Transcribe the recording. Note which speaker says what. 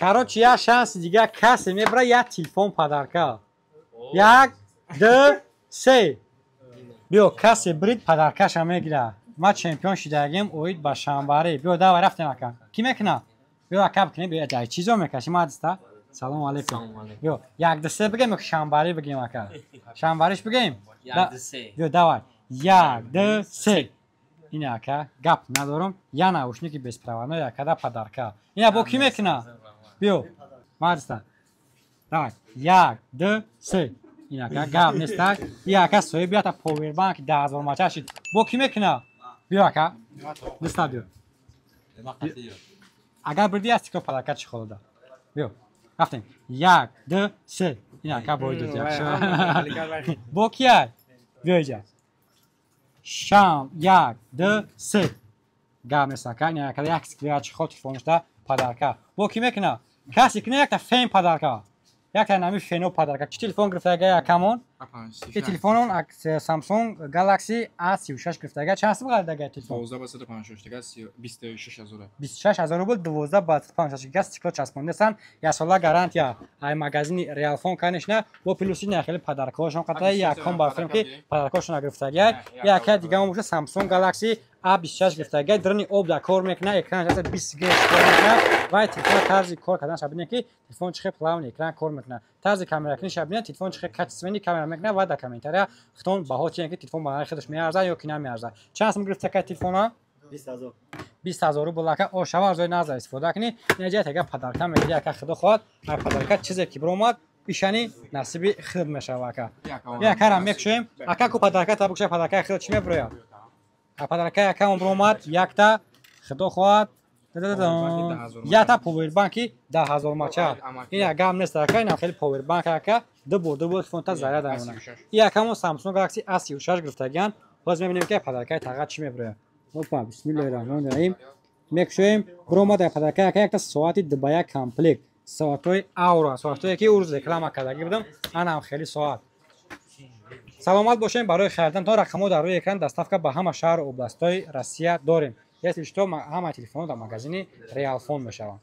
Speaker 1: Короче, я шанс дига касе мебра я телефон подарка. Як, ду, се. Био касе брид подаркаша мегира. Ма чемпион шидагим оид ба шанбари. Био давай рафтем ака. Ки мекна? Био ака бкне био ай чизо мекаши мадста. Салом алейкум. Био як ду се бигем шанбари бигем ака. Шанбариш бигем?
Speaker 2: Як ду се.
Speaker 1: Био давай. Як ду се. Ина ака гап надорум. Я наушники беспроводной акада подарка. Ина бо ки мекна? Био. Мадста. Давай. Як ду се. Ина ака гап неста. Я ака сои биата повербанк 10000 мачаши. Бо ки мекна? Био ака. Неста био. Агар бирди астико подарка чи холода. Био. Рафтем. Як ду се. Ина ака бойдуд якшо. Бо ки ай? Био иҷа. Шам як ду се. Гап неста ака. Ина ака як сквия чи хол телефонушта подарка. Бо ки мекна? Каси кне якта фен подарка. Якта нами фено подарка. Чи телефон гирифтага якамон? И телефонон Samsung Galaxy A36 гирифтага. Чанд сум гаридага телефон?
Speaker 3: 1256 тага 26000.
Speaker 1: 26000 рубл 1256 газ стекло часпондасан. Я сола гарантия. Ай магазини Realphone канешна бо плюси нахели подаркошон қата яком барфрем ки подаркошон гирифтага. Яка дига муша Samsung Galaxy A26 гирифтага. Дрни обда кор мекна экран жаса 20 Гц кор мекна. Вай телефон тарзи кор кадан шабине ки телефон чихе плавни экран кор мекна. Тарзи камера кни шабине телефон чихе качествени камера мекна ва да комментария хтон баҳоти ки телефон ба худаш меарза ё ки намеарза. Чанд сум гирифтага телефона?
Speaker 2: 20000.
Speaker 1: 20000 рубл ака о шава арзои назар истифода кни. Неҷа тага подарка мегири ака худо хоҳад. Ай подарка чизе ки биромад ишани насиби худ мешава ака. Я карам мекшоем. Ака ку подарка табукша подарка худ чи меброя. А подарка ака он биромад якта худо хоҳад. Ята повербанки 10000 мача. Ина гам нест ака ина хели повербанк ака ду бор телефонта заряд амона. И акамо Samsung Galaxy A36 гирифтаган. Ҳозир мебинем ки подаркаи тағат чи меброя. Опа, бисмиллаҳирраҳмонирраҳим. Мекушоем биромад подарка ака якта соати дубая комплект. Соатҳои Aura, соатҳое ки урӯз реклама кардаги будам. Анам хели соат. Саломат бошем. Барои харидан рақамҳо дар рӯи экран доставка ба ҳама шаҳру областҳои Россия дорем. Если что, ҳама телефонҳо дар магазини Realphone мешаванд.